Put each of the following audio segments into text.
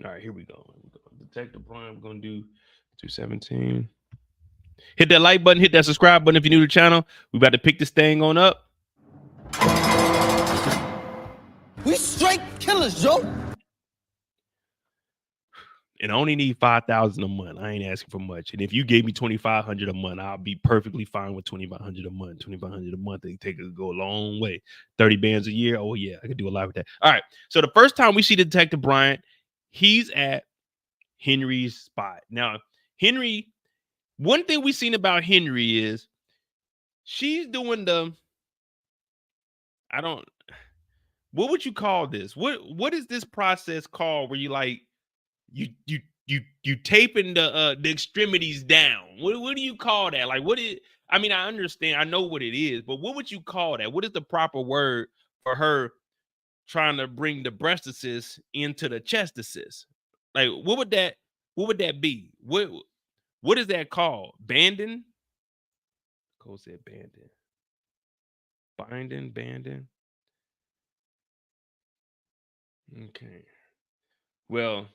All right, here we go. Detective Bryant, we're gonna do 217. Hit that like button, hit that subscribe button if you're new to the channel. We about to pick this thing on up. We straight killers, Joe. And I only need 5,000 a month. I ain't asking for much. And if you gave me 2,500 a month, I'll be perfectly fine with 2,500 a month. 2,500 a month, they take it go a long way. 30 bands a year. Oh yeah, I could do a lot with that. All right. So the first time we see Detective Bryant, he's at Henry's spot. Now, Henry, one thing we've seen about Henry is she's doing what would you call this? What is this process called where you like you taping the extremities down? What do you call that? Like I mean, I understand, I know what it is, but what would you call that? What is the proper word for her trying to bring the breast assist into the chest assist? Like what would that be? What is that called? Banding? Cole said banding. Banding. Okay. Well,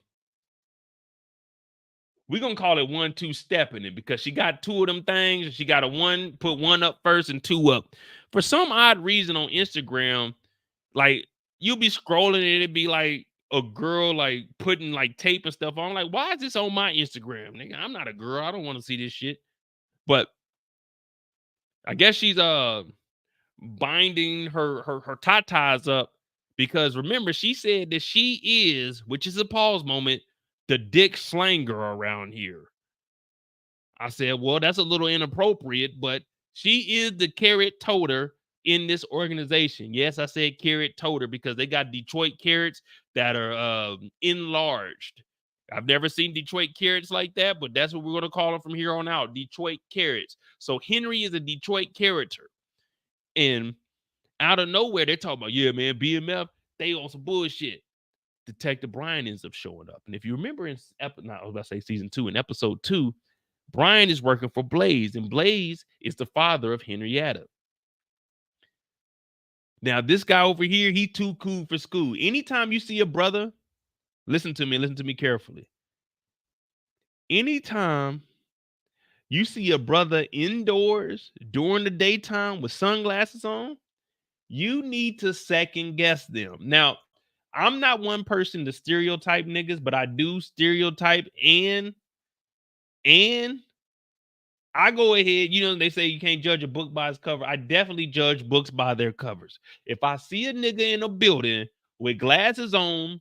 we're gonna call it 1-2 stepping it because she got two of them things. She got put one up first and two up. For some odd reason on Instagram, like you'll be scrolling and it'd be like a girl like putting like tape and stuff on. Like, why is this on my Instagram? Nigga, I'm not a girl. I don't want to see this shit. But I guess she's binding her tatas up because remember, she said that she is, which is a pause moment, the dick slanger around here. I said, well, that's a little inappropriate, but she is the carrot toter in this organization. Yes, I said carrot toter because they got Detroit carrots that are enlarged. I've never seen Detroit carrots like that, but that's what we're going to call them from here on out, Detroit carrots. So Henry is a Detroit character. And out of nowhere, they're talking about, yeah, man, BMF, they on some bullshit. Detective Bryant ends up showing up. And if you remember in season 2, in episode 2, Bryant is working for Blaze, and Blaze is the father of Henrietta. Now, this guy over here, he too cool for school. Anytime you see a brother, listen to me carefully. Anytime you see a brother indoors during the daytime with sunglasses on, you need to second guess them. Now, I'm not one person to stereotype niggas, but I do stereotype and I go ahead, they say you can't judge a book by its cover. I definitely judge books by their covers. If I see a nigga in a building with glasses on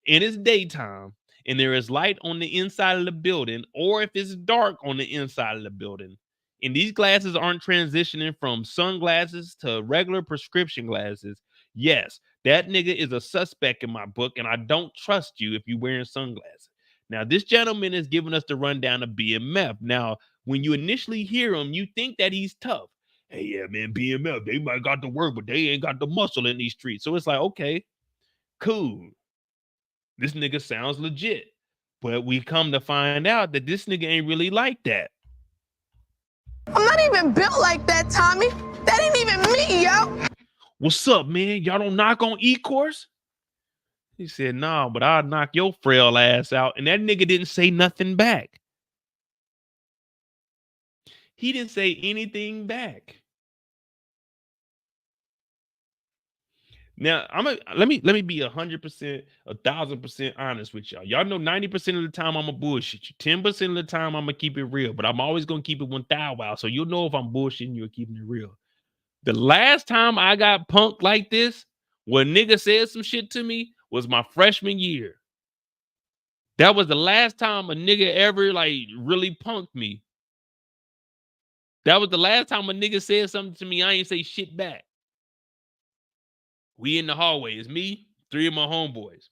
and it's daytime and there is light on the inside of the building, or if it's dark on the inside of the building, and these glasses aren't transitioning from sunglasses to regular prescription glasses, yes, that nigga is a suspect in my book, and I don't trust you if you're wearing sunglasses. Now, this gentleman is giving us the rundown of BMF. Now, when you initially hear him, you think that he's tough. Hey, yeah, man, BMF, they might got the work, but they ain't got the muscle in these streets. So it's like, okay, cool. This nigga sounds legit. But we come to find out that this nigga ain't really like that. I'm not even built like that, Tommy. That ain't even me, yo. What's up, man? Y'all don't knock on E-course? He said, nah, but I'll knock your frail ass out. And that nigga didn't say nothing back. He didn't say anything back. Now, let me be 100%, 1,000% honest with y'all. Y'all know 90% of the time I'm a bullshit you. 10% of the time I'm gonna keep it real, but I'm always gonna keep it 1,000. So you'll know if I'm bullshitting you or keeping it real. The last time I got punked like this, when nigga said some shit to me, was my freshman year. That was the last time a nigga ever like really punked me. That was the last time a nigga said something to me, I ain't say shit back. We in the hallway. It's me, 3 of my homeboys.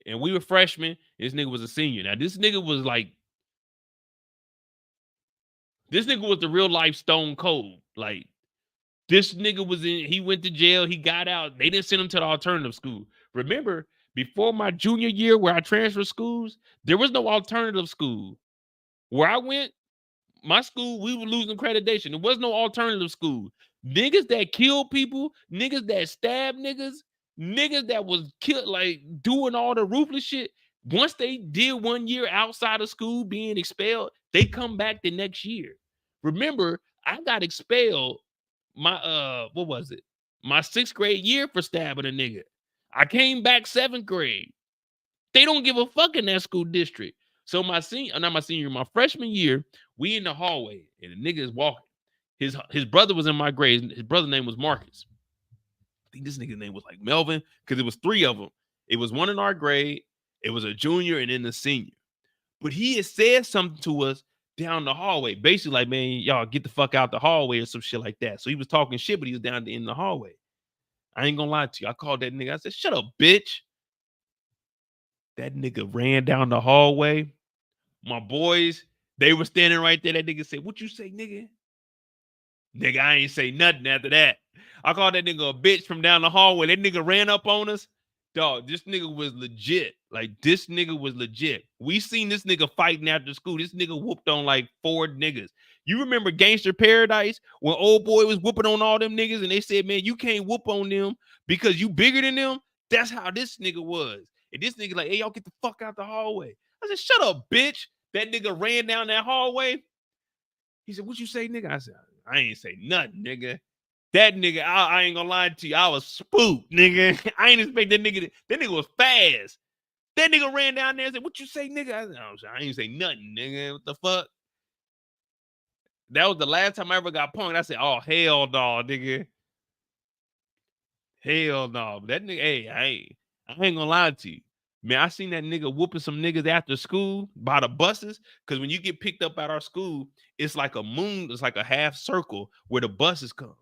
And we were freshmen. This nigga was a senior. Now, this nigga was the real life Stone Cold. Like, this nigga he went to jail. He got out. They didn't send him to the alternative school. Remember, before my junior year where I transferred schools, there was no alternative school. Where I went, my school, we were losing accreditation. There was no alternative school. Niggas that kill people, niggas that stab niggas that was killed, like doing all the ruthless shit, Once they did 1 year outside of school being expelled, they come back the next year. Remember, I got expelled my what was it? My 6th grade year for stabbing a nigga. I came back 7th grade. They don't give a fuck in that school district. So my freshman year, we in the hallway and the nigga is walking. His brother was in my grade. His brother's name was Marcus. I think this nigga's name was like Melvin because it was 3 of them. It was one in our grade. It was a junior and then the senior. But he had said something to us down the hallway. Basically like, man, y'all get the fuck out the hallway or some shit like that. So he was talking shit, but he was down in the hallway. I ain't gonna lie to you. I called that nigga. I said, shut up, bitch. That nigga ran down the hallway. My boys, they were standing right there. That nigga said, what you say, nigga? Nigga, I ain't say nothing after that. I called that nigga a bitch from down the hallway. That nigga ran up on us. Dog, this nigga was legit. Like, this nigga was legit. We seen this nigga fighting after school. This nigga whooped on like 4 niggas. You remember Gangster Paradise when old boy was whooping on all them niggas and they said, man, you can't whoop on them because you bigger than them? That's how this nigga was. And this nigga like, hey, y'all get the fuck out the hallway. I said, shut up, bitch. That nigga ran down that hallway. He said, what you say, nigga? I said, I ain't say nothing, nigga. That nigga, I ain't gonna lie to you. I was spooked, nigga. I ain't expect that nigga. That nigga was fast. That nigga ran down there and said, what you say, nigga? I said, I ain't say nothing, nigga. What the fuck? That was the last time I ever got punked. I said, oh, hell no, nigga. Hell no. That nigga, hey, I ain't gonna lie to you. Man, I seen that nigga whooping some niggas after school by the buses. Because when you get picked up at our school, it's like a moon, it's like a half circle where the buses come.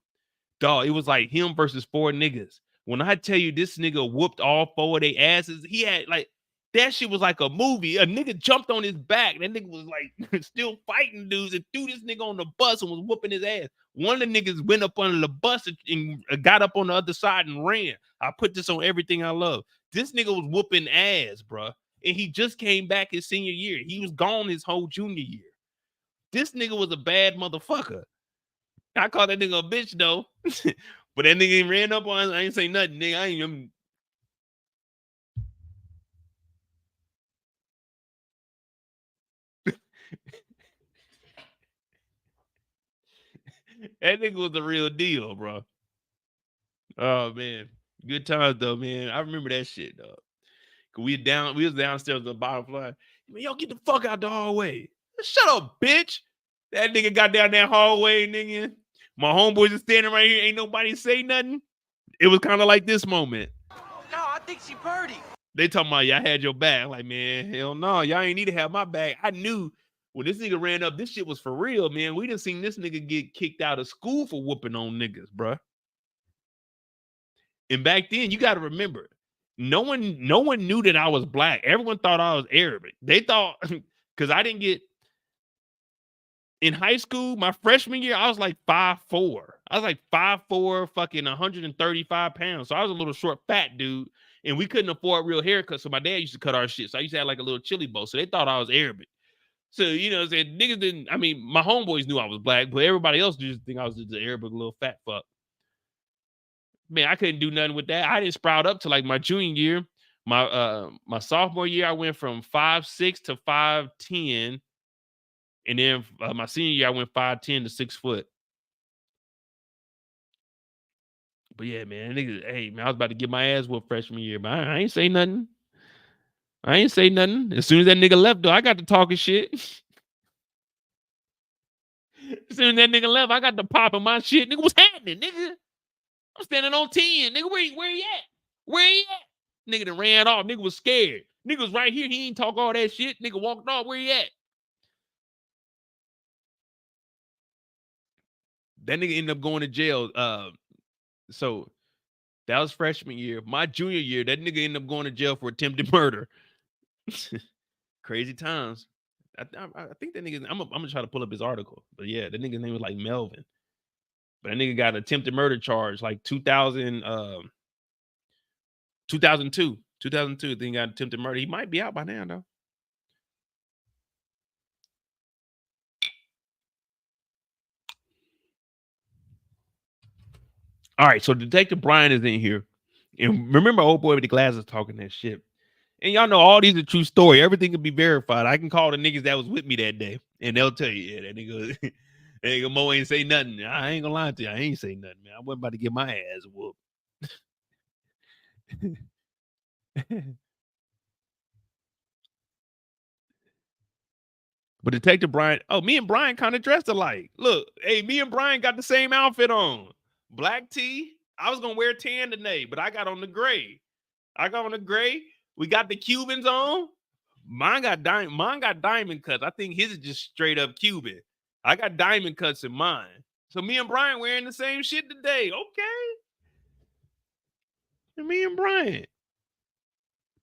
Dog, it was like him versus 4 niggas. When I tell you this nigga whooped all 4 of their asses, he had like, that shit was like a movie. A nigga jumped on his back. That nigga was like still fighting dudes and threw this nigga on the bus and was whooping his ass. One of the niggas went up under the bus and got up on the other side and ran. I put this on everything I love. This nigga was whooping ass, bro. And he just came back his senior year. He was gone his whole junior year. This nigga was a bad motherfucker. I called that nigga a bitch though. But that nigga ran up on us. I ain't say nothing, nigga. I ain't that nigga was the real deal, bro. Oh man. Good times though, man. I remember that shit, dog. We was downstairs on the bottom floor. Man, yo, get the fuck out the hallway. Shut up, bitch. That nigga got down that hallway, nigga. My homeboys are standing right here. Ain't nobody say nothing. It was kind of like this moment. No, I think she purdy. They talking about, yeah, I had your back. I'm like, man, hell no. Y'all ain't need to have my back. I knew when this nigga ran up, this shit was for real, man. We done seen this nigga get kicked out of school for whooping on niggas, bruh. And back then, you got to remember, no one knew that I was black. Everyone thought I was Arabic. They thought, because I didn't get, in high school, my freshman year, I was like 5'4". I was like 5'4", fucking 135 pounds. So I was a little short, fat dude. And we couldn't afford real haircuts. So my dad used to cut our shit. So I used to have like a little chili bowl. So they thought I was Arabic. So, you know, said niggas didn't, I mean, my homeboys knew I was black, but everybody else just think I was just an Arabic little fat fuck. Man, I couldn't do nothing with that. I didn't sprout up to like my junior year. My sophomore year, I went from 5'6" to 5'10". And then my senior year, I went 5'10" to 6 foot. But yeah, man, niggas, hey, man, I was about to get my ass whooped freshman year, but I ain't say nothing. I ain't say nothing. As soon as that nigga left, though, I got to talking shit. As soon as that nigga left, I got to popping my shit. Nigga, what's happening, nigga? I'm standing on 10. Nigga, where he at? Where he at? Nigga done ran off. Nigga was scared. Nigga was right here. He ain't talk all that shit. Nigga walked off. Where he at? That nigga ended up going to jail. So that was freshman year. My junior year, that nigga ended up going to jail for attempted murder. Crazy times. I think that nigga, I'm gonna try to pull up his article. But yeah, that nigga's name was like Melvin. But that nigga got an attempted murder charge like 2002. 2002, then he got attempted murder. He might be out by now, though. All right, so Detective Bryant is in here. And remember old boy with the glasses talking that shit. And y'all know all these are true story. Everything can be verified. I can call the niggas that was with me that day, and they'll tell you, yeah, that nigga, that nigga Mo ain't say nothing. I ain't gonna lie to you. I ain't say nothing, man. I wasn't about to get my ass whooped. But Detective Bryant, me and Brian kind of dressed alike. Look, hey, me and Brian got the same outfit on. Black tee. I was gonna wear tan today, but I got on the gray. We got the Cubans on. Mine got diamond cuts. I think his is just straight up Cuban. I got diamond cuts in mine. So me and Brian wearing the same shit today. Okay. And me and Brian.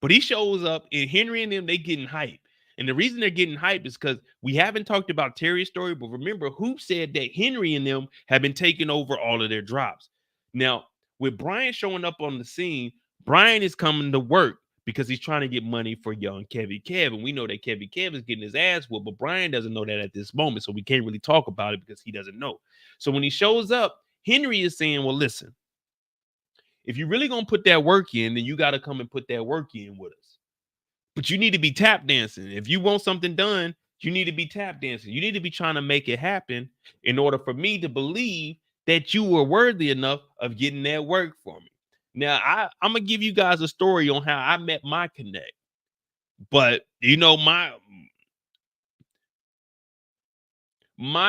But he shows up and Henry and them, they getting hype. And the reason they're getting hype is because we haven't talked about Terry's story, but remember, Hoop said that Henry and them have been taking over all of their drops. Now, with Brian showing up on the scene, Brian is coming to work because he's trying to get money for young Kevy Kev. And we know that Kevy Kev is getting his ass whooped, but Brian doesn't know that at this moment. So we can't really talk about it because he doesn't know. So when he shows up, Henry is saying, well, listen, if you're really going to put that work in, then you got to come and put that work in with us. But you need to be tap dancing. If you want something done, you need to be tap dancing. You need to be trying to make it happen in order for me to believe that you were worthy enough of getting that work for me. Now, I'm going to give you guys a story on how I met my connect. But, you know, my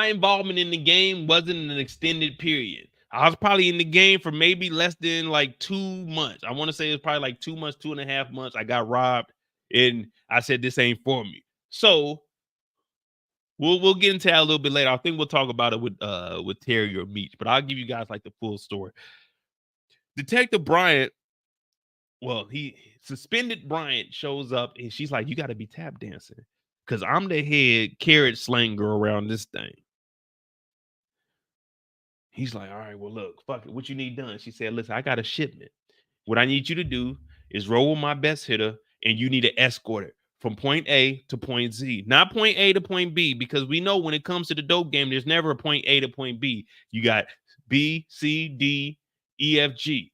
involvement in the game wasn't an extended period. I was probably in the game for maybe less than like 2 months. I want to say it was probably like 2 months, 2.5 months. I got robbed and I said, this ain't for me. So we'll get into that a little bit later. I think we'll talk about it with Terry or Meech, but I'll give you guys like the full story. Detective Bryant, well, he suspended Bryant shows up and she's like, you got to be tap dancing because I'm the head carrot slanger around this thing. He's like, all right, well, look, fuck it. What you need done? She said, listen, I got a shipment. What I need you to do is roll with my best hitter, and you need to escort it from point A to point Z, not point A to point B, because we know when it comes to the dope game, there's never a point A to point B. You got B, C, D, E, F, G.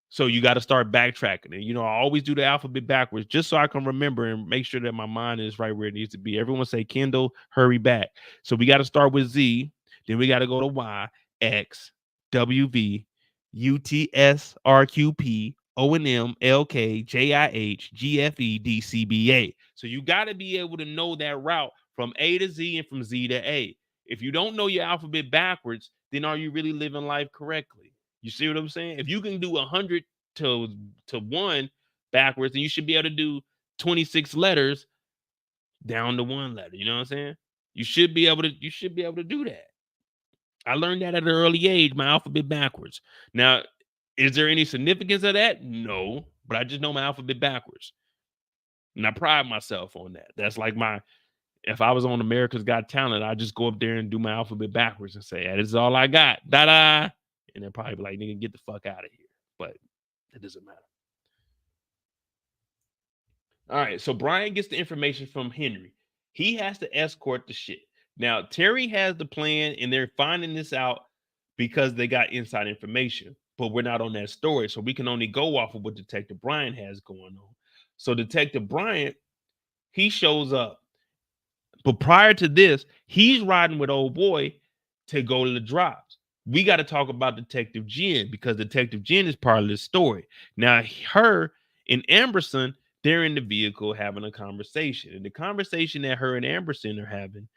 So you got to start backtracking. And, you know, I always do the alphabet backwards just so I can remember and make sure that my mind is right where it needs to be. Everyone say, Kendall, hurry back. So we got to start with Z. Then we got to go to Y, X, W, V, U, T, S, R, Q, P, O, N, M, L, K, J, I, H, G, F, E, D, C, B, A. So you got to be able to know that route from A to Z and from Z to A. If you don't know your alphabet backwards, then are you really living life correctly? You see what I'm saying? If you can do 100 to 1 backwards, then you should be able to do 26 letters down to 1 letter. You know what I'm saying? You should be able to do that. I learned that at an early age, my alphabet backwards. Now, is there any significance of that? No, but I just know my alphabet backwards. And I pride myself on that. That's like if I was on America's Got Talent, I'd just go up there and do my alphabet backwards and say, this is all I got. Da-da. And they'll probably be like, nigga, get the fuck out of here. But it doesn't matter. All right, so Brian gets the information from Henry. He has to escort the shit. Now, Terry has the plan, and they're finding this out because they got inside information. But we're not on that story, so we can only go off of what Detective Bryant has going on. So Detective Bryant, he shows up. But prior to this, he's riding with old boy to go to the drops. We got to talk about Detective Jen because Detective Jen is part of this story. Now, her and Amberson, they're in the vehicle having a conversation. And the conversation that her and Amberson are having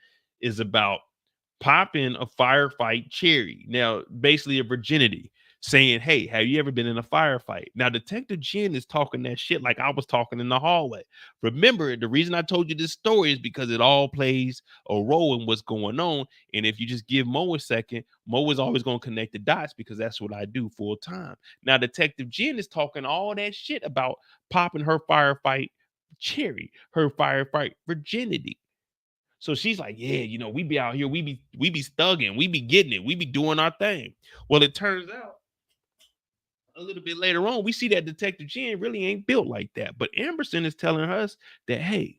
is about popping a firefight cherry. Now, basically a virginity, saying, hey, have you ever been in a firefight? Now, Detective Jen is talking that shit like I was talking in the hallway. Remember, the reason I told you this story is because it all plays a role in what's going on. And if you just give Mo a second, Mo is always going to connect the dots because that's what I do full time. Now, Detective Jen is talking all that shit about popping her firefight cherry, her firefight virginity. So she's like, yeah, you know, we be out here, we be thugging, we be getting it, we be doing our thing. Well, it turns out a little bit later on, we see that Detective Jen really ain't built like that. But Amberson is telling us that, hey,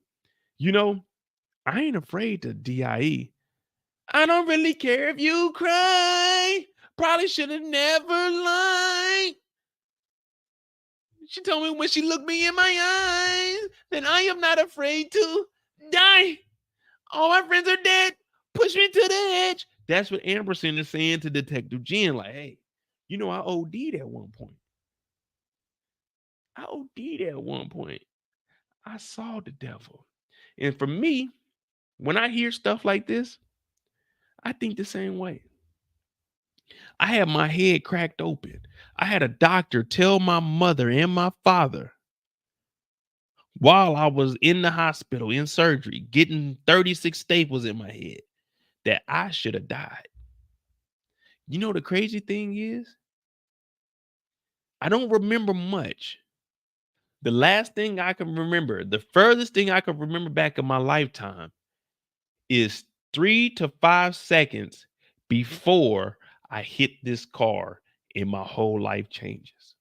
you know, I ain't afraid to DIE. I don't really care if you cry. Probably should have never lied. She told me when she looked me in my eyes, then I am not afraid to die. All my friends are dead. Push me to the edge. That's what Amberson is saying to Detective Jen. Like, hey, you know, I OD'd at one point. I OD'd at one point. I saw the devil. And for me, when I hear stuff like this, I think the same way. I had my head cracked open. I had a doctor tell my mother and my father while I was in the hospital in surgery, getting 36 staples in my head, that I should have died. You know, the crazy thing is, I don't remember much. The last thing I can remember, the furthest thing I can remember back in my lifetime is 3 to 5 seconds before I hit this car and my whole life changes.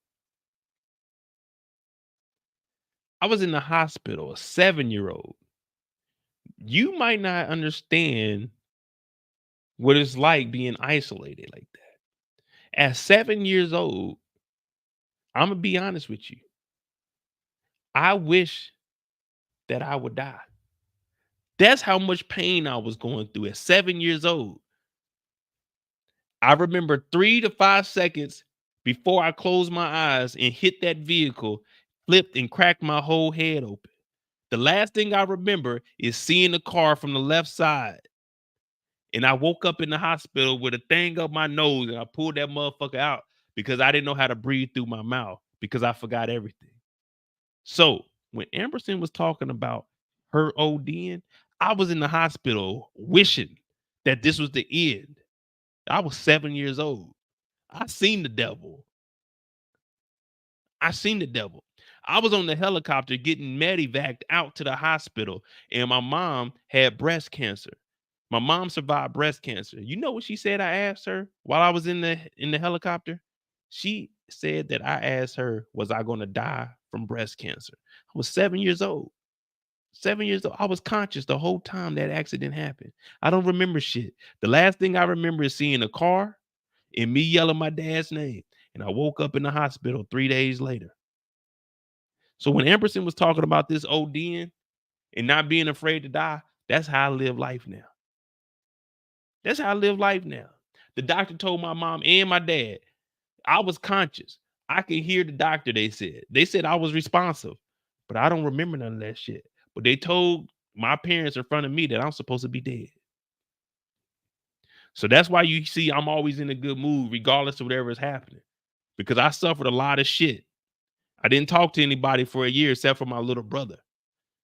I was in the hospital, a 7-year-old. You might not understand what it's like being isolated like that. At 7 years old, I'm gonna be honest with you. I wish that I would die. That's how much pain I was going through at 7 years old. I remember 3 to 5 seconds before I closed my eyes and hit that vehicle, flipped and cracked my whole head open. The last thing I remember is seeing the car from the left side. And I woke up in the hospital with a thing up my nose and I pulled that motherfucker out because I didn't know how to breathe through my mouth because I forgot everything. So when Amberson was talking about her ODing, I was in the hospital wishing that this was the end. I was 7 years old. I seen the devil. I seen the devil. I was on the helicopter getting medevaced out to the hospital, and my mom had breast cancer. My mom survived breast cancer. You know what she said? I asked her while I was in the helicopter. She said that I asked her, was I going to die from breast cancer? I was 7 years old. 7 years old. I was conscious the whole time that accident happened. I don't remember shit. The last thing I remember is seeing a car and me yelling my dad's name. And I woke up in the hospital 3 days later. So when Amberson was talking about this ODing and not being afraid to die, that's how I live life now. That's how I live life now. The doctor told my mom and my dad, I was conscious. I could hear the doctor, they said. They said I was responsive, but I don't remember none of that shit. But they told my parents in front of me that I'm supposed to be dead. So that's why you see I'm always in a good mood, regardless of whatever is happening, because I suffered a lot of shit. I didn't talk to anybody for a year except for my little brother.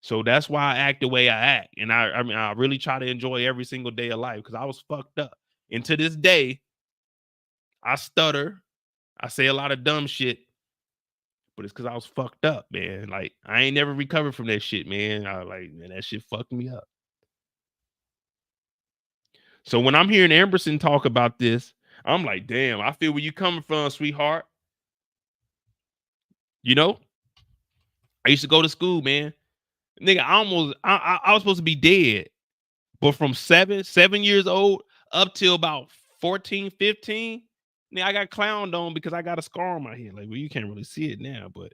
So that's why I act the way I act. And I mean, I really try to enjoy every single day of life because I was fucked up. And to this day, I stutter. I say a lot of dumb shit, but it's because I was fucked up, man. Like, I ain't never recovered from that shit, man. Man, that shit fucked me up. So when I'm hearing Amberson talk about this, I'm like, damn, I feel where you coming from, sweetheart. You know, I used to go to school, man. Nigga, I was supposed to be dead. But from 7 years old up till about 14, 15, nigga, I got clowned on because I got a scar on my head. Like, well, you can't really see it now, but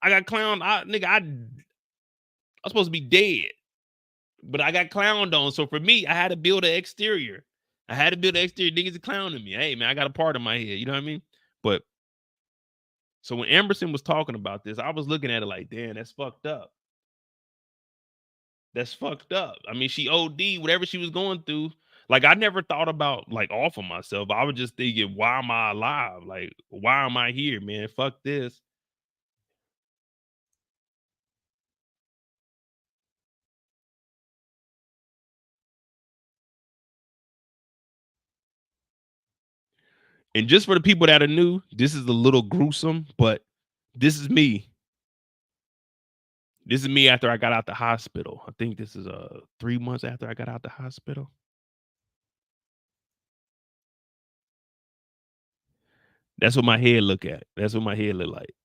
I got clowned. I was supposed to be dead, but I got clowned on. So for me, I had to build an exterior. I had to build an exterior. Niggas are clowning me. Hey, man, I got a part of my head. You know what I mean? But so when Amberson was talking about this, I was looking at it like, damn, that's fucked up. That's fucked up. I mean, she OD, whatever she was going through. Like, I never thought about like off of myself. I was just thinking, why am I alive? Like, why am I here, man? Fuck this. And just for the people that are new, this is a little gruesome, but this is me. This is me after I got out the hospital. I think this is 3 months after I got out the hospital. That's what my head look at. That's what my head look like.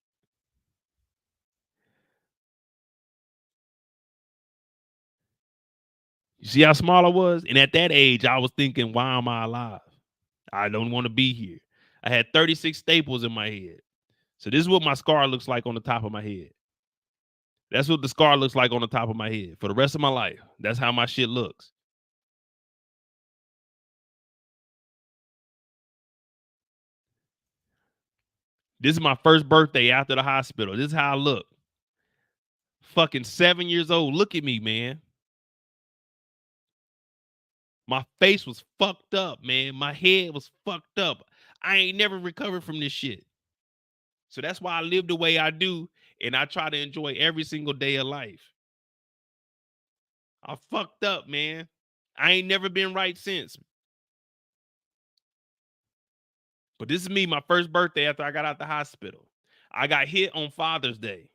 You see how small I was? And at that age, I was thinking, why am I alive? I don't want to be here. I had 36 staples in my head. So this is what my scar looks like on the top of my head. That's what the scar looks like on the top of my head for the rest of my life. That's how my shit looks. This is my first birthday after the hospital. This is how I look. Fucking 7 years old. Look at me, man. My face was fucked up, man. My head was fucked up. I ain't never recovered from this shit. So that's why I live the way I do, and I try to enjoy every single day of life. I fucked up, man. I ain't never been right since. But this is me, my first birthday after I got out the hospital. I got hit on Father's Day.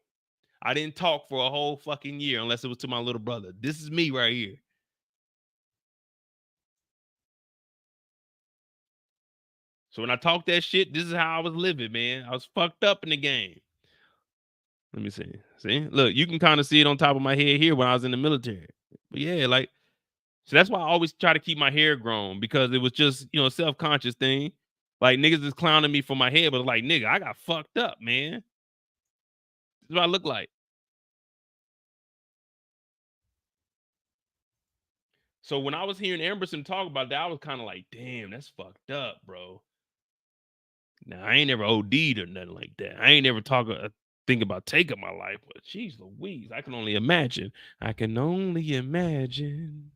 I didn't talk for a whole fucking year unless it was to my little brother. This is me right here. So when I talk that shit, this is how I was living, man. I was fucked up in the game. Let me see. See? Look, you can kind of see it on top of my head here when I was in the military. But yeah, like, so that's why I always try to keep my hair grown, because it was just, you know, a self-conscious thing. Like, niggas is clowning me for my hair, but it's like, nigga, I got fucked up, man. This is what I look like. So when I was hearing Emerson talk about that, I was kind of like, damn, that's fucked up, bro. Now, I ain't never OD'd or nothing like that. I ain't never think about taking my life, but jeez Louise, I can only imagine. I can only imagine.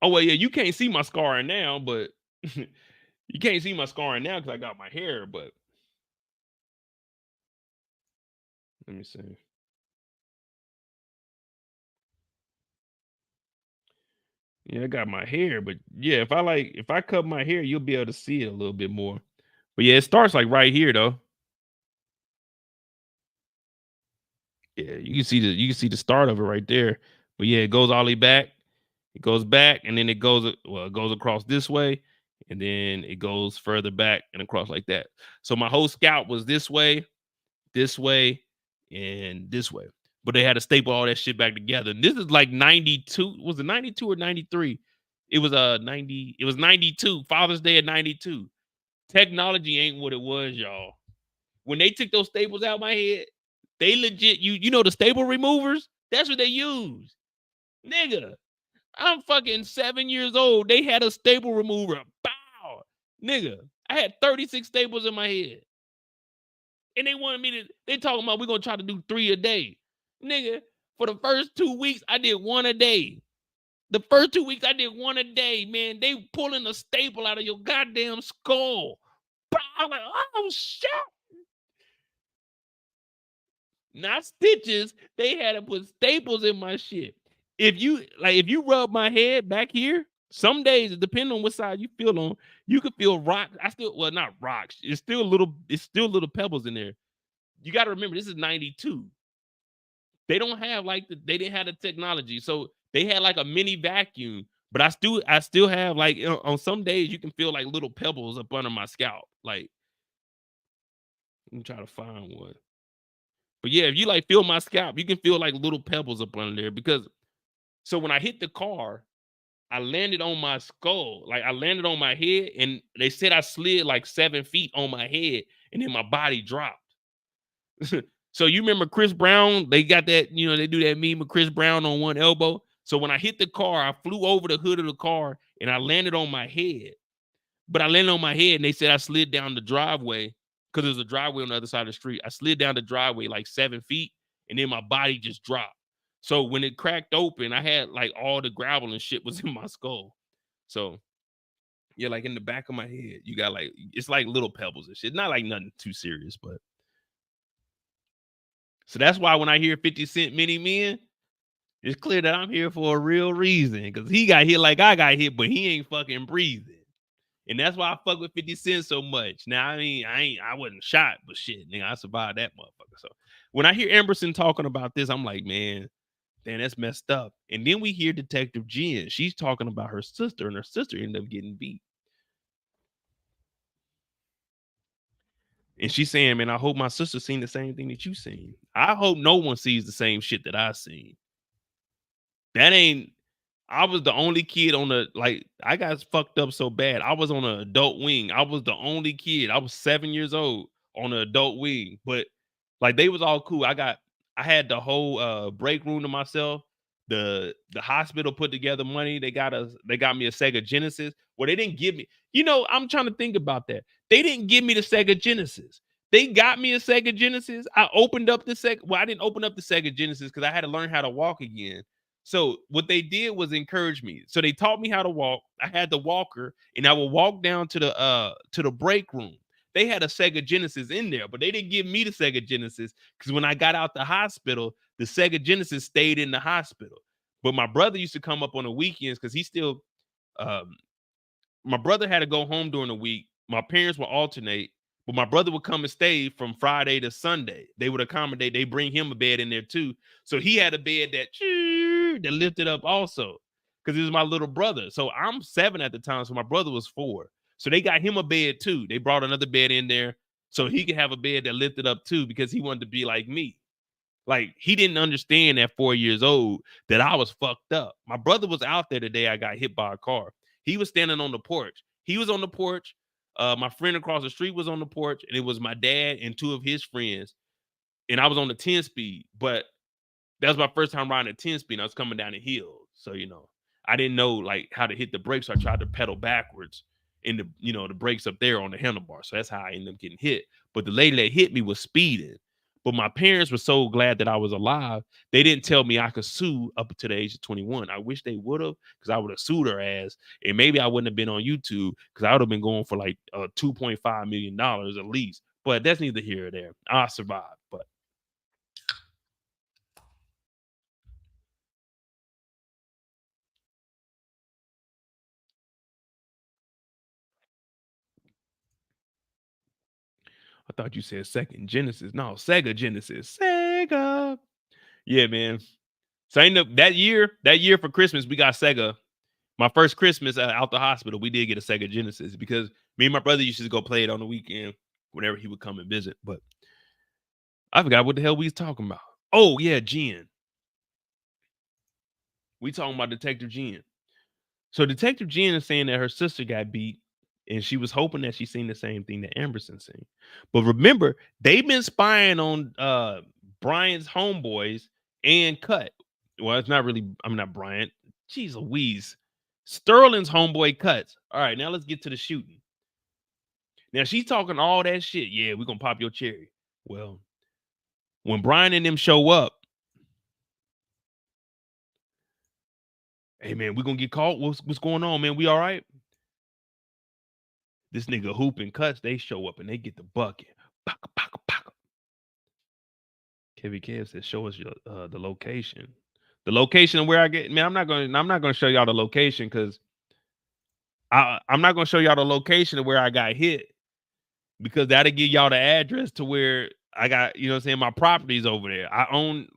Oh, well, yeah, you can't see my scarring now, but you can't see my scarring now because I got my hair, but let me see. Yeah, I got my hair, but yeah, if I cut my hair, you'll be able to see it a little bit more. But yeah, it starts like right here though. Yeah, you can see the start of it right there. But yeah, it goes all the way back. It goes back, and then it goes across this way, and then it goes further back and across like that. So my whole scalp was this way, and this way. But they had to staple all that shit back together. And this is like 92. Was it 92 or 93? It was 90. It was 92. Father's Day at 92. Technology ain't what it was, y'all. When they took those staples out my head, they legit, you know the staple removers? That's what they use. Nigga, I'm fucking 7 years old. They had a staple remover. Bow. Nigga, I had 36 staples in my head. And they wanted me to, they talking about we're going to try to do 3 a day. Nigga, for the first 2 weeks, I did 1 a day. The first 2 weeks, I did 1 a day, man. They pulling a staple out of your goddamn skull. I'm like, oh, shit. Not stitches. They had to put staples in my shit. If you rub my head back here, some days, depending on what side you feel on, you can feel rocks. Not rocks. It's still little pebbles in there. You got to remember, this is 92. They don't have they didn't have the technology. So they had like a mini vacuum, but I still have like, you know, on some days you can feel like little pebbles up under my scalp. Like, let me try to find one. But yeah, if you like feel my scalp, you can feel like little pebbles up under there, because so when I hit the car, I landed on my skull. Like, I landed on my head, and they said I slid like 7 feet on my head, and then my body dropped. So you remember Chris Brown? They got that, you know, they do that meme with Chris Brown on one elbow. So when I hit the car, I flew over the hood of the car and I landed on my head. But I landed on my head, and they said I slid down the driveway, because there's a driveway on the other side of the street. I slid down the driveway like 7 feet, and then my body just dropped. So when it cracked open, I had like all the gravel and shit was in my skull. So yeah, like in the back of my head, you got like, it's like little pebbles and shit. Not like nothing too serious, but so that's why when I hear 50 Cent Many Men, it's clear that I'm here for a real reason, because he got hit like I got hit, but he ain't fucking breathing. And that's why I fuck with 50 Cent so much. Now, I mean, I wasn't shot, but shit, nigga, I survived that motherfucker. So when I hear Emerson talking about this, I'm like, man, damn, that's messed up. And then we hear Detective Jen. She's talking about her sister, and her sister ended up getting beat. And she's saying, man, I hope my sister seen the same thing that you seen. I hope no one sees the same shit that I seen. I was the only kid on the I got fucked up so bad. I was on an adult wing. I was the only kid. I was 7 years old on an adult wing, but like they was all cool. I had the whole break room to myself. The hospital put together money. They got me a Sega Genesis. Well, they didn't give me, I'm trying to think about that. They didn't give me the Sega Genesis. They got me a Sega Genesis. I opened up the Sega. Well, I didn't open up the Sega Genesis because I had to learn how to walk again. So what they did was encourage me. So they taught me how to walk. I had the walker, and I would walk down to the break room. They had a Sega Genesis in there, but they didn't give me the Sega Genesis because when I got out the hospital, the Sega Genesis stayed in the hospital. But my brother used to come up on the weekends because he still my brother had to go home during the week. My parents would alternate, but my brother would come and stay from Friday to Sunday. They would accommodate. They bring him a bed in there too. So he had a bed that lifted up also because he was my little brother. So I'm 7 at the time. So my brother was 4. So they got him a bed too. They brought another bed in there so he could have a bed that lifted up too because he wanted to be like me. Like he didn't understand at 4 years old that I was fucked up. My brother was out there the day I got hit by a car. He was standing on the porch. He was on the porch. My friend across the street was on the porch, and it was my dad and 2 of his friends. And I was on the 10-speed, but that was my first time riding a 10-speed. And I was coming down the hill. So, I didn't know like how to hit the brakes. So I tried to pedal backwards in the brakes up there on the handlebar. So that's how I ended up getting hit. But the lady that hit me was speeding. But my parents were so glad that I was alive. They didn't tell me I could sue up to the age of 21. I wish they would have, because I would have sued her ass. And maybe I wouldn't have been on YouTube because I would have been going for like $2.5 million at least. But that's neither here or there. I survived. But I thought you said second Genesis. No, Sega Genesis. Sega. Yeah, man. So I ended up that year for Christmas, we got Sega. My first Christmas out the hospital, we did get a Sega Genesis because me and my brother used to go play it on the weekend whenever he would come and visit. But I forgot what the hell we was talking about. Oh, yeah, Jen. We talking about Detective Jen. So Detective Jen is saying that her sister got beat and she was hoping that she seen the same thing that Amberson seen. But remember, they've been spying on Bryant's homeboys and Cut. Well, it's not really, I'm not Bryant. Jeez Louise. Sterling's homeboy Cuts. All right, now let's get to the shooting. Now she's talking all that shit. Yeah, we're gonna pop your cherry. Well, when Brian and them show up, hey man, we're gonna get caught. What's going on, man? We all right? This nigga Hoop and Cuts, they show up and they get the bucket. Baka, baka, baka. KVK says, show us your the location. The location of where I get, man. I'm not gonna show y'all the location because I'm not gonna show y'all the location of where I got hit because that'll give y'all the address to where I got, my property's over there. I own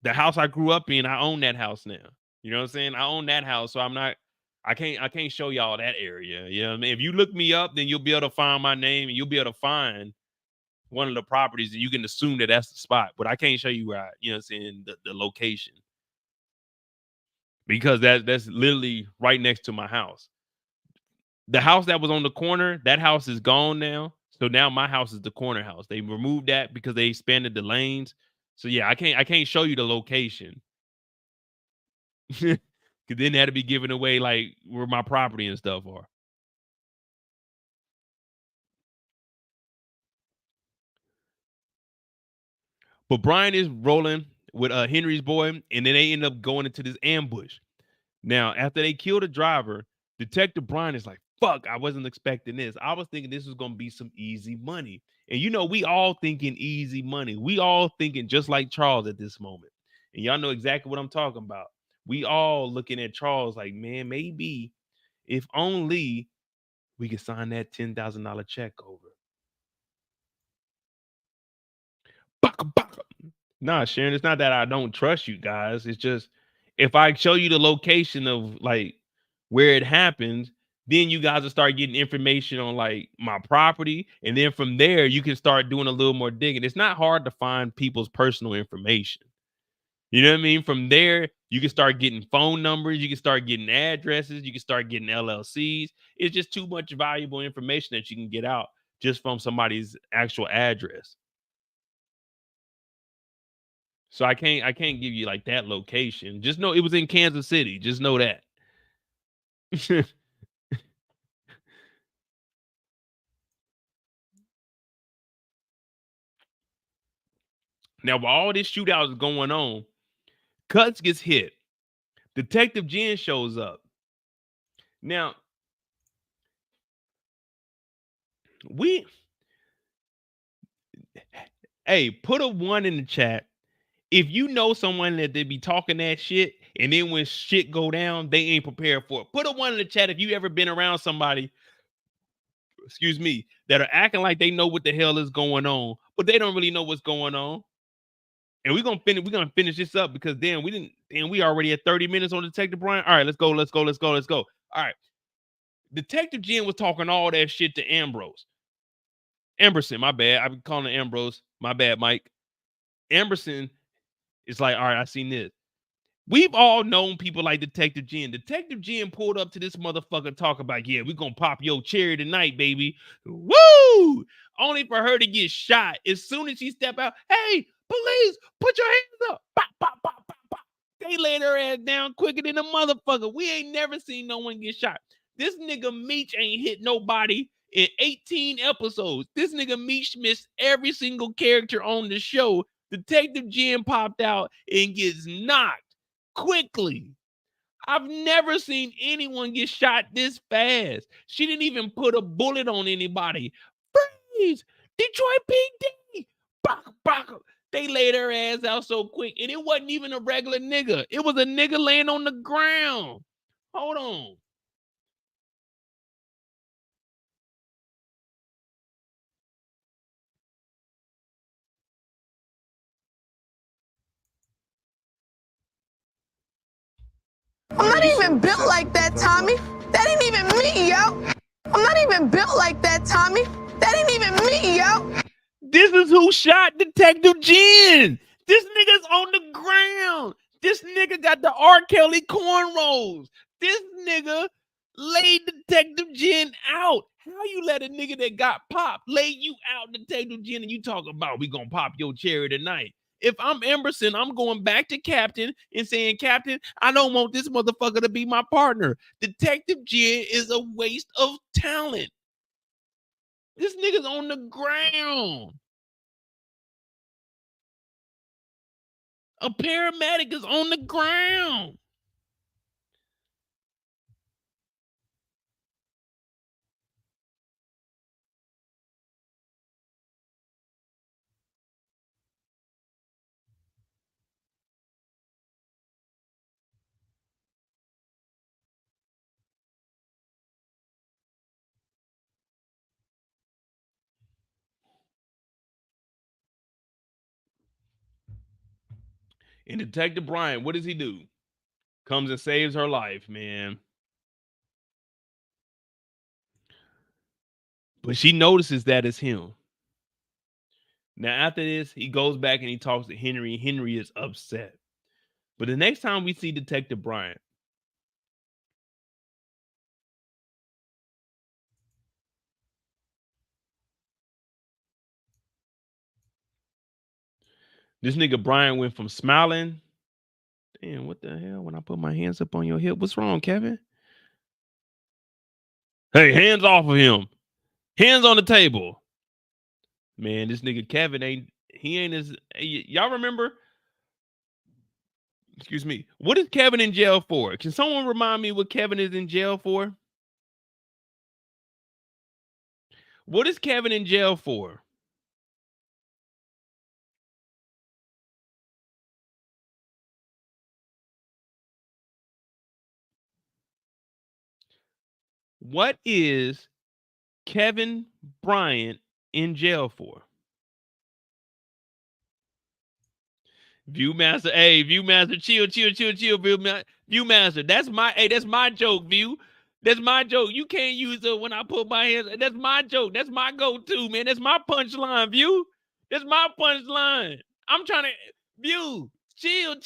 the house I grew up in. I own that house now. You know what I'm saying? I own that house, so I can't show y'all that area. You know what I mean? If you look me up, then you'll be able to find my name and you'll be able to find one of the properties and you can assume that that's the spot. But I can't show you where the location. Because that's literally right next to my house. The house that was on the corner, that house is gone now. So now my house is the corner house. They removed that because they expanded the lanes. So yeah, I can't show you the location. Cause then that'd be giving away like where my property and stuff are. But Brian is rolling with Henry's boy, and then they end up going into this ambush. Now, after they kill the driver, Detective Brian is like, fuck, I wasn't expecting this. I was thinking this was gonna be some easy money. And we all thinking easy money. We all thinking just like Charles at this moment. And y'all know exactly what I'm talking about. We all looking at Charles like, man, maybe if only we could sign that $10,000 check over. Baka, baka. Nah, Sharon, it's not that I don't trust you guys. It's just if I show you the location of like where it happened, then you guys will start getting information on like my property. And then from there, you can start doing a little more digging. It's not hard to find people's personal information. You know what I mean? From there, You can start getting phone numbers. You can start getting addresses. You can start getting LLCs. It's just too much valuable information that you can get out just from somebody's actual address. So I can't give you like that location. Just know it was in Kansas City. Just know that. Now, while all this shootout is going on, Cuts gets hit. Detective Jen shows up. Now, hey, put a 1 in the chat if you know someone that they be talking that shit, and then when shit go down, they ain't prepared for it. Put a 1 in the chat if you ever been around somebody, excuse me, that are acting like they know what the hell is going on, but they don't really know what's going on. And we're gonna finish this up because we already at 30 minutes on Detective Bryant. All right, let's go. All right. Detective Jen was talking all that shit to Ambrose. Emberson, my bad. I've been calling him Ambrose. My bad, Mike. Emberson is like, all right, I seen this. We've all known people like Detective Jen. Detective Jen pulled up to this motherfucker talk about, yeah, we're going to pop your cherry tonight, baby. Woo! Only for her to get shot. As soon as she step out, hey, police, put your hands up. Pop, pop, pop, pop, pop. They laid her ass down quicker than a motherfucker. We ain't never seen no one get shot. This nigga Meech ain't hit nobody in 18 episodes. This nigga Meech missed every single character on the show. Detective Jen popped out and gets knocked quickly. I've never seen anyone get shot this fast. She didn't even put a bullet on anybody. Freeze! Detroit PD! Baka, baka. They laid her ass out so quick, and it wasn't even a regular nigga. It was a nigga laying on the ground. Hold on. I'm not even built like that, Tommy. That ain't even me, yo. I'm not even built like that, Tommy. That ain't even me, yo. This is who shot Detective Jen. This nigga's on the ground. This nigga got the R. Kelly cornrows. This nigga laid Detective Jen out. How you let a nigga that got popped lay you out, Detective Jen, and you talk about we gonna pop your cherry tonight? If I'm Emberson, I'm going back to Captain and saying, Captain, I don't want this motherfucker to be my partner. Detective Jen is a waste of talent. This nigga's on the ground. A paramedic is on the ground. And Detective Bryant, what does he do? Comes and saves her life, man. But she notices that it's him. Now, after this, he goes back and he talks to Henry. Henry is upset. But the next time we see Detective Bryant, this nigga Bryant went from smiling. Damn, what the hell? When I put my hands up on your hip, what's wrong, Kevin? Hey, hands off of him. Hands on the table. Man, this nigga Kevin ain't as y'all remember? Excuse me. What is Kevin in jail for? Can someone remind me what Kevin is in jail for? What is Kevin in jail for? What is Kevin Bryant in jail for? Viewmaster, hey, Viewmaster, chill, Viewmaster. That's my joke, View. That's my joke. You can't use it when I put my hands. That's my joke. That's my go-to, man. That's my punchline, View. That's my punchline. I'm trying to View. Chill.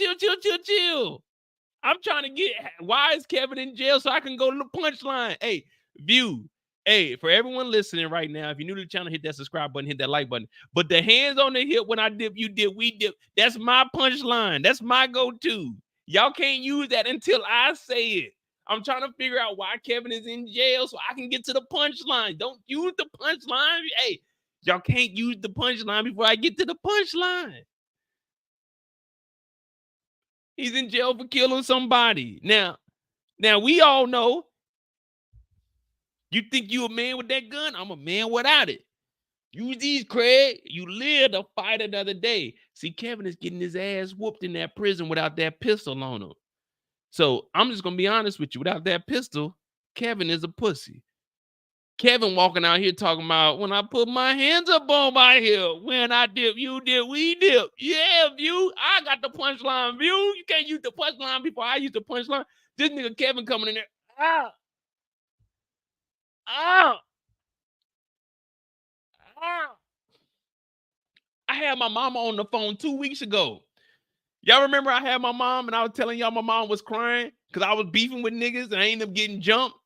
I'm trying to get, why is Kevin in jail so I can go to the punchline? Hey, view. Hey, for everyone listening right now, if you're new to the channel, hit that subscribe button, hit that like button. But the hands on the hip when I dip, you dip, we dip. That's my punchline. That's my go-to. Y'all can't use that until I say it. I'm trying to figure out why Kevin is in jail so I can get to the punchline. Don't use the punchline. Hey, y'all can't use the punchline before I get to the punchline. He's in jail for killing somebody. Now we all know. You think you a man with that gun? I'm a man without it. Use these, Craig. You live to fight another day. See, Kevin is getting his ass whooped in that prison without that pistol on him. So I'm just going to be honest with you. Without that pistol, Kevin is a pussy. Kevin walking out here talking about, when I put my hands up on my hip, when I dip, you dip, we dip. Yeah, view. I got the punchline, view. You can't use the punchline before I use the punchline. This nigga Kevin coming in there. Ah. Ah. Ah. I had my mama on the phone 2 weeks ago. Y'all remember I had my mom and I was telling y'all my mom was crying because I was beefing with niggas and I ended up getting jumped.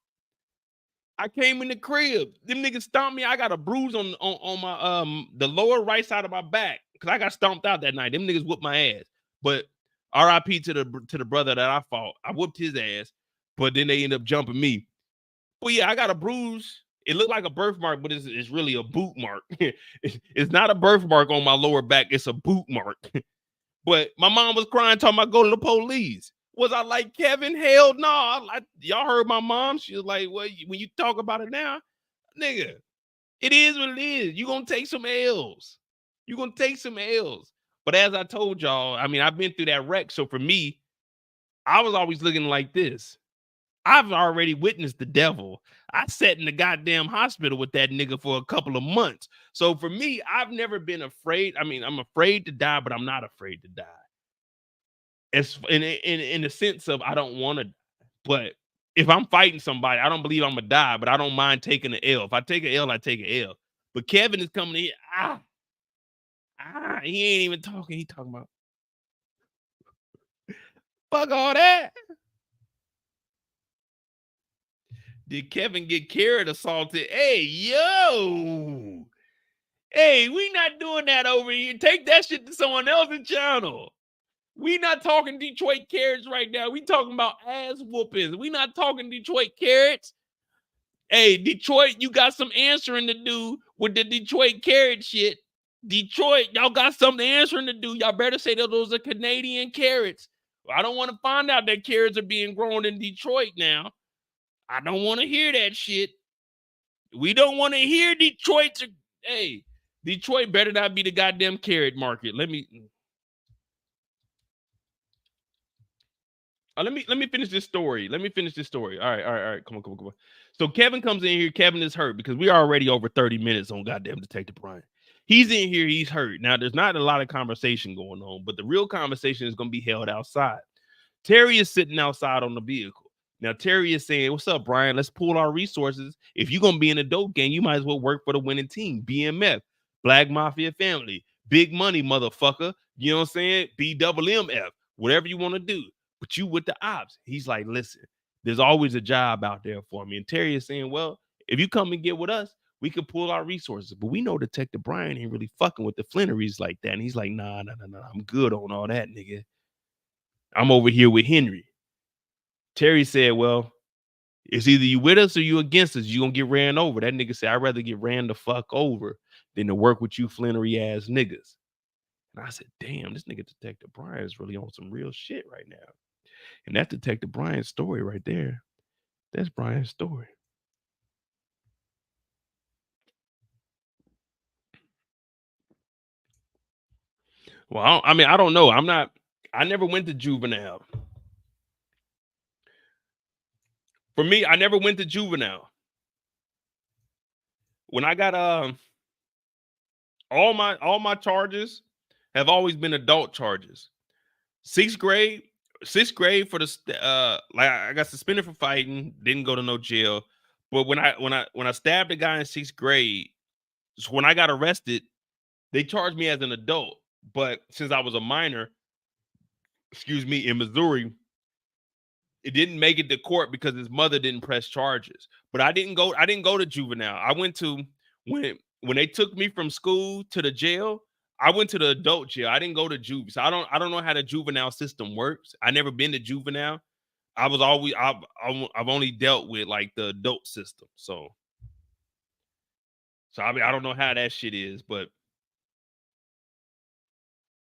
I came in the crib. Them niggas stomped me. I got a bruise on my the lower right side of my back because I got stomped out that night. Them niggas whooped my ass. But R.I.P. to the brother that I fought. I whooped his ass, but then they ended up jumping me. Well, yeah, I got a bruise. It looked like a birthmark, but it's really a boot mark. It's not a birthmark on my lower back. It's a boot mark. But my mom was crying, talking about go to the police. Was I like Kevin? Hell no. Y'all heard my mom. She was like, well, when you talk about it now, nigga, it is what it is. You're going to take some L's. You're going to take some L's. But as I told y'all, I mean, I've been through that wreck. So for me, I was always looking like this. I've already witnessed the devil. I sat in the goddamn hospital with that nigga for a couple of months. So for me, I've never been afraid. I mean, I'm afraid to die, but I'm not afraid to die. It's in the sense of I don't want to. But if I'm fighting somebody, I don't believe I'm gonna die, but I don't mind taking an L. If I take an L, I take an L. But Kevin is coming in. He ain't even talking. He talking about fuck all that. Did Kevin get carried assaulted? Hey, yo. Hey, we not doing that over here. Take that shit to someone else's channel. We not talking Detroit carrots right now. We talking about ass whoopings. We not talking Detroit carrots. Hey, Detroit, you got some answering to do with the Detroit carrot shit. Detroit, y'all got something answering to do. Y'all better say that those are Canadian carrots. I don't want to find out that carrots are being grown in Detroit now. I don't want to hear that shit. We don't want to hear Detroit's. Hey, Detroit better not be the goddamn carrot market. Let me finish this story. All right. Come on. So Kevin comes in here. Kevin is hurt because we are already over 30 minutes on goddamn Detective Bryant. He's in here. He's hurt. Now, there's not a lot of conversation going on, but the real conversation is going to be held outside. Terry is sitting outside on the vehicle. Now, Terry is saying, what's up, Brian? Let's pool our resources. If you're going to be in a dope gang, you might as well work for the winning team. BMF, Black Mafia Family, big money, motherfucker. You know what I'm saying? BMF, whatever you want to do. But you with the ops. He's like, listen, there's always a job out there for me. And Terry is saying, well, if you come and get with us, we could pull our resources. But we know Detective Bryant ain't really fucking with the Flennories like that. And he's like, nah. I'm good on all that, nigga. I'm over here with Henry. Terry said, well, it's either you with us or you against us. You gonna get ran over. That nigga said, I'd rather get ran the fuck over than to work with you Flennory ass niggas. And I said, damn, this nigga Detective Bryant is really on some real shit right now. And that's Detective Bryant's story right there. That's Bryant's story. Well, I don't know. I never went to juvenile. For me, I never went to juvenile. When I got all my charges have always been adult charges. Sixth grade for the like I got suspended for fighting, didn't go to no jail. But when I stabbed a guy in 6th grade, so when I got arrested, they charged me as an adult. But since I was a minor, in Missouri, it didn't make it to court because his mother didn't press charges. But I didn't go to juvenile. I went to when they took me from school to the jail, I went to the adult jail. I didn't go to juvie. So I don't know how the juvenile system works. I never been to juvenile. I've only dealt with like the adult system. So I mean, I don't know how that shit is, but